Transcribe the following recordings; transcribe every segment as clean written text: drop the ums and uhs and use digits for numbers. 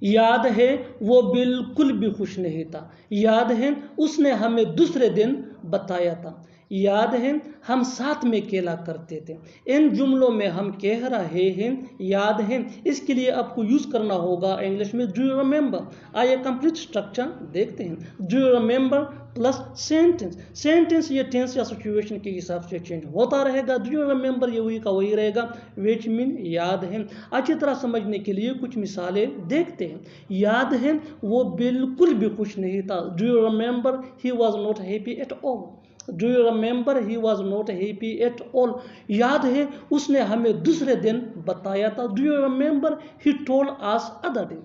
याद है वो बिल्कुल भी खुश नहीं था, याद है उसने हमें दूसरे दिन बताया था, याद है हम साथ में खेला करते थे। इन जुमलों में हम कह रहे हैं याद है, इसके लिए आपको यूज करना होगा इंग्लिश में डू यू रिमेंबर। आइए कंप्लीट स्ट्रक्चर देखते हैं। Do you remember plus sentence. Sentence ये टेंस या सिचुएशन के हिसाब से चेंज होता रहेगा। डू यू रिमेंबर ये वही का वही रहेगा, विच मीन याद है। अच्छी तरह समझने के लिए कुछ मिसालें देखते हैं। याद है वो बिल्कुल भी खुश नहीं था। Do you remember he was not happy at all. Do you remember he was not happy at all. याद है उसने हमें दूसरे दिन बताया था। Do you remember he told us other day.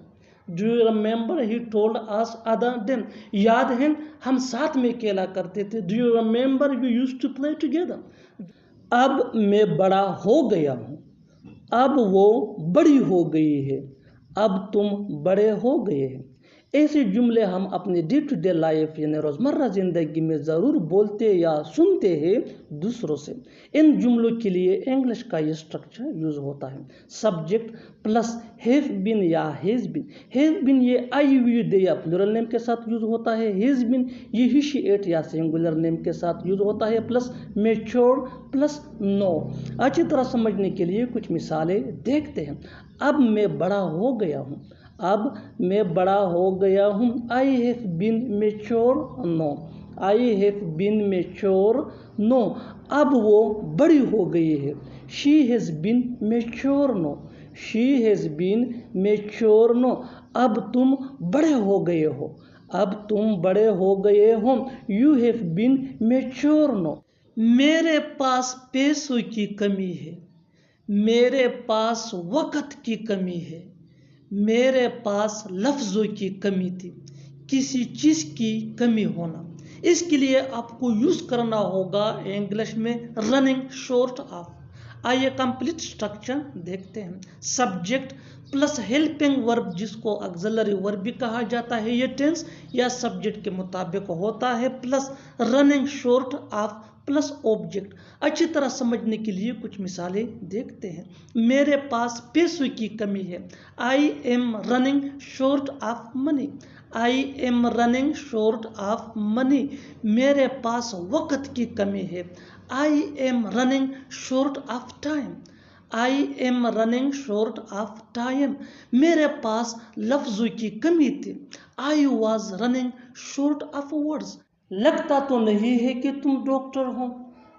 Do you remember he told us other day. याद है हम साथ में खेला करते थे। Do you remember we used to play together. अब मैं बड़ा हो गया हूँ, अब वो बड़ी हो गई है, अब तुम बड़े हो गए हैं। ऐसे जुमले हम अपने डे टू डे लाइफ यानी रोज़मर्रा ज़िंदगी में ज़रूर बोलते या सुनते हैं दूसरों से। इन जुमलों के लिए इंग्लिश का ये स्ट्रक्चर यूज़ होता है। सब्जेक्ट प्लस हैव बीन या हैज़ बीन। हैव बीन ये आई वी दे या प्लूरल नेम के साथ यूज़ होता है। हैज़ बीन ये ही शी इट या सिंगुलर नेम के साथ यूज़ होता है। Plus mature plus now. अच्छी तरह समझने के लिए कुछ मिसालें देखते हैं। अब मैं बड़ा हो गया हूँ, अब मैं बड़ा हो गया हूँ। I have been mature now. I have been mature now. अब वो बड़ी हो गई है। She has been mature now. She has been mature now. अब तुम बड़े हो गए हो, अब तुम बड़े हो गए हो। You have been mature now. मेरे पास पैसों की कमी है, मेरे पास वक़्त की कमी है, मेरे पास लफ्ज़ों की कमी थी। किसी चीज़ की कमी होना, इसके लिए आपको यूज़ करना होगा इंग्लिश में रनिंग शॉर्ट ऑफ। आइए कंप्लीट स्ट्रक्चर देखते हैं। सब्जेक्ट प्लस हेल्पिंग वर्ब जिसको ऑक्सिलरी वर्ब भी कहा जाता है, ये टेंस या सब्जेक्ट के मुताबिक होता है। Plus running short of plus object. अच्छी तरह समझने के लिए कुछ मिसालें देखते हैं। मेरे पास पैसों की कमी है। I am running short of money. I am running short of money. मेरे पास वक़्त की कमी है। I am running short of time. I am running short of time. मेरे पास लफ्ज़ों की कमी थी। I was running short of words. लगता तो नहीं है कि तुम डॉक्टर हो,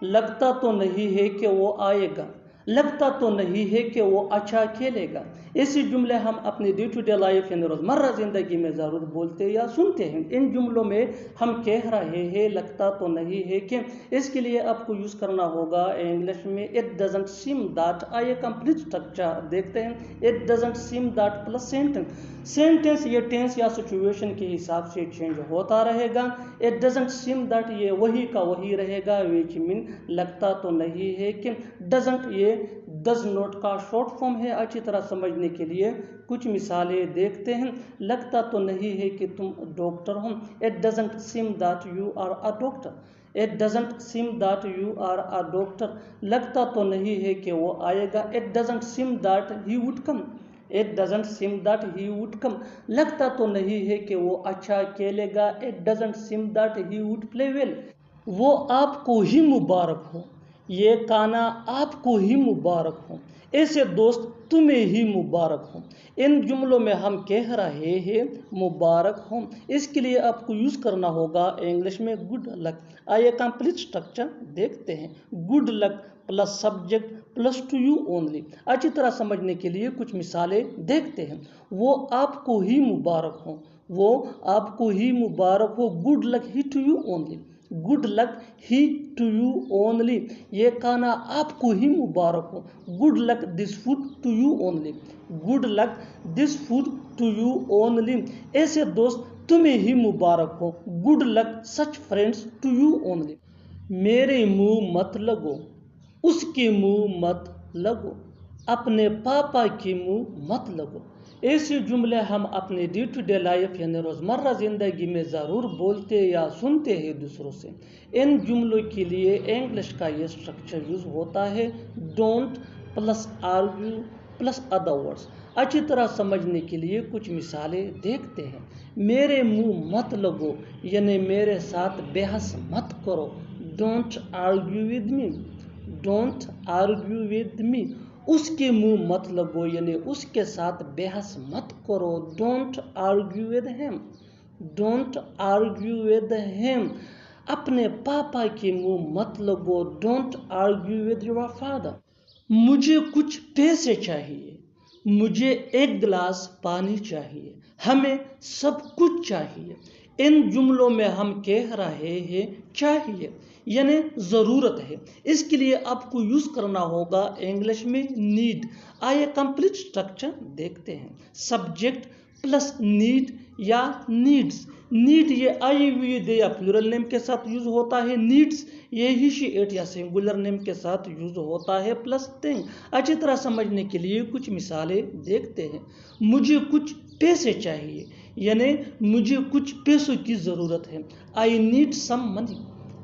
लगता तो नहीं है कि वो आएगा, लगता तो नहीं है कि वो अच्छा खेलेगा। ऐसे जुमले हम अपने डे टू डे लाइफ यानी रोज़मर्रा ज़िंदगी में ज़रूर बोलते या सुनते हैं। इन जुमलों में हम कह रहे हैं लगता तो नहीं है कि, इसके लिए आपको यूज़ करना होगा इंग्लिश में इट डजंट सीम दैट। आइए कंप्लीट स्ट्रक्चर देखते हैं। It doesn't seem that plus sentence. Sentence ये टेंस या सिचुएशन के हिसाब से चेंज होता रहेगा। इट डजंट सीम दैट ये वही का वही रहेगा, विच मीन लगता तो नहीं है कि। डजंट ये डज नॉट का शॉर्ट फॉर्म है। अच्छी तरह समझने के लिए कुछ मिसालें देखते हैं। लगता तो नहीं है कि तुम डॉक्टर हो। It doesn't seem that you are a doctor. It doesn't seem that you are a doctor. लगता तो नहीं है कि वो आएगा। It doesn't seem that he would come. It doesn't seem that he would come. लगता तो नहीं है कि वो अच्छा खेलेगा। It doesn't seem that he would play well. वो आपको ही मुबारक हो, ये गाना आपको ही मुबारक हो, ऐसे दोस्त तुम्हें ही मुबारक हो। इन जुमलों में हम कह रहे हैं मुबारक हो, इसके लिए आपको यूज़ करना होगा इंग्लिश में गुड लक। आइए कंप्लीट स्ट्रक्चर देखते हैं। Good luck plus subject plus two you only. अच्छी तरह समझने के लिए कुछ मिसालें देखते हैं। वो आपको ही मुबारक हो, वो आपको ही मुबारक हो। गुड लक ही to you only. Good luck ही टू यू ओनली। ये खाना आपको ही मुबारक हो। Good luck this food to you only. Good luck this food to you only. ऐसे दोस्त तुम्हें ही मुबारक हो। Good luck such friends to you only. मेरे मुंह मत लगो, उसके मुंह मत लगो, अपने पापा के मुंह मत लगो। ऐसे जुमले हम अपने डे टू डे लाइफ यानी रोज़मर्रा ज़िंदगी में ज़रूर बोलते या सुनते हैं दूसरों से। इन जुमलों के लिए इंग्लिश का ये स्ट्रक्चर यूज़ होता है। Don't plus argue plus other words. अच्छी तरह समझने के लिए कुछ मिसालें देखते हैं। मेरे मुंह मत लगो यानी मेरे साथ बहस मत करो। Don't argue with me, don't argue with me. उसके मुंह मत लगो यानी उसके साथ बहस मत करो। Don't argue with him, don't argue with him. अपने पापा के मुंह मत लगो। Don't argue with your father. मुझे कुछ पैसे चाहिए, मुझे एक गिलास पानी चाहिए, हमें सब कुछ चाहिए। इन जुमलों में हम कह रहे हैं चाहिए यानी ज़रूरत है। इसके लिए आपको यूज़ करना होगा इंग्लिश में नीड। आइए कंप्लीट स्ट्रक्चर देखते हैं। सब्जेक्ट प्लस नीड या नीड्स। नीड ये आई हुई दे या प्लूरल नेम के साथ यूज होता है। नीड्स ये ही शी इट या सिंगुलर नेम के साथ यूज होता है प्लस थिंग। अच्छी तरह समझने के लिए कुछ मिसालें देखते हैं। मुझे कुछ पैसे चाहिए यानी मुझे कुछ पैसों की ज़रूरत है। I need some money,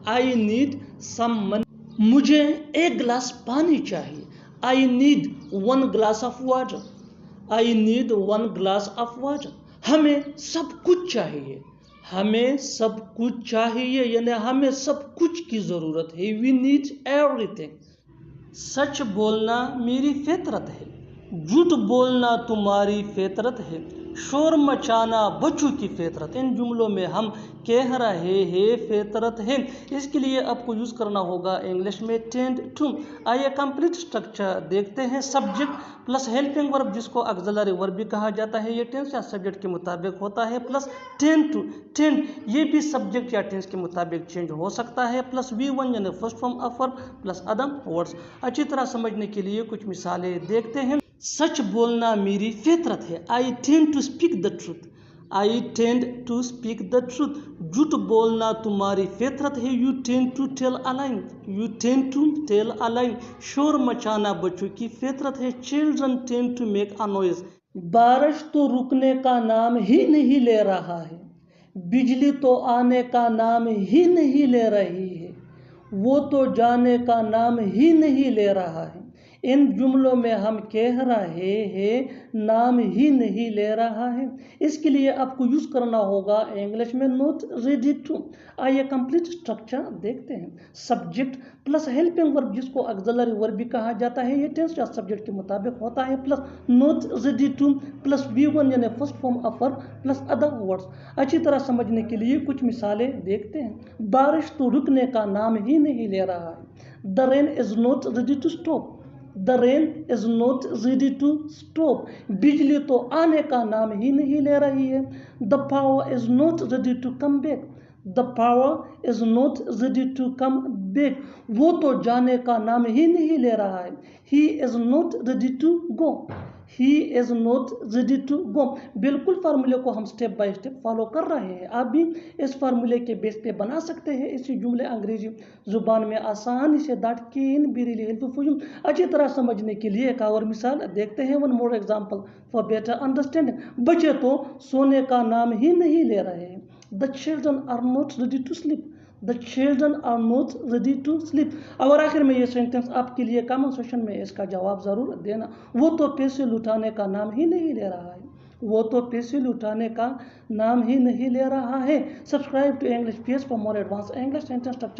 I need some money. मुझे एक गिलास पानी चाहिए। I need one glass of water, I need one glass of water. हमें सब कुछ चाहिए, हमें सब कुछ चाहिए यानी हमें सब कुछ की ज़रूरत है। We need everything. सच बोलना मेरी फितरत है, झूठ बोलना तुम्हारी फितरत है, शोर मचाना बच्चों की फितरत। इन जुमलों में हम कह रहे हैं फितरत है। इसके लिए आपको यूज़ करना होगा इंग्लिश में टेंड टू। आइए कंप्लीट स्ट्रक्चर देखते हैं। सब्जेक्ट प्लस हेल्पिंग वर्ब जिसको ऑक्सिलरी वर्ब भी कहा जाता है, ये टेंस या सब्जेक्ट के मुताबिक होता है। प्लस टेंड टू, टेंड ये भी सब्जेक्ट या टेंस के मुताबिक चेंज हो सकता है। प्लस V1 यानी first form of verb plus other words. अच्छी तरह समझने के लिए कुछ मिसालें देखते हैं। सच बोलना मेरी फितरत है। I tend to speak the truth, I tend to speak the truth. झूठ बोलना तुम्हारी फितरत है। You tend to tell a line, you tend to tell a line. शोर मचाना बच्चों की फितरत है। Children tend to make a noise. बारिश तो रुकने का नाम ही नहीं ले रहा है, बिजली तो आने का नाम ही नहीं ले रही है, वो तो जाने का नाम ही नहीं ले रहा है। इन जुमलों में हम कह रहे हैं नाम ही नहीं ले रहा है। इसके लिए आपको यूज़ करना होगा इंग्लिश में नॉट रेडी टू। आइए कंप्लीट स्ट्रक्चर देखते हैं। सब्जेक्ट प्लस हेल्पिंग वर्ब जिसको ऑक्सिलरी वर्ब भी कहा जाता है, ये टेंस या सब्जेक्ट के मुताबिक होता है। Plus not ready two plus V1 यानी first form of verb plus other words. अच्छी तरह समझने के लिए कुछ मिसालें देखते हैं। बारिश तो रुकने का नाम ही नहीं ले रहा है। The rain is not ready to stop, the rain is not ready to stop. बिजली तो आने का नाम ही नहीं ले रही है। The power is not ready to come back, the power is not ready to come back. वो तो जाने का नाम ही नहीं ले रहा है। He is not ready to go, he is not ready to go. बिल्कुल फार्मूले को हम स्टेप बाय स्टेप फॉलो कर रहे हैं। आप भी इस फार्मूले के बेस पे बना सकते हैं इसी जुमले अंग्रेजी जुबान में आसानी से। That can be really helpful for you. अच्छी तरह समझने के लिए एक और मिसाल देखते हैं। One more example for better understanding. बच्चे तो सोने का नाम ही नहीं ले रहे हैं। The children are not ready to sleep, the children are not ready to sleep. और आखिर में ये सेंटेंस आपके लिए कमेंट सेक्शन में इसका जवाब ज़रूर देना। वो तो पैसे लुटाने का नाम ही नहीं ले रहा है, वो तो पैसे लुटाने का नाम ही नहीं ले रहा है। Subscribe to English page for more advance English sentence structure.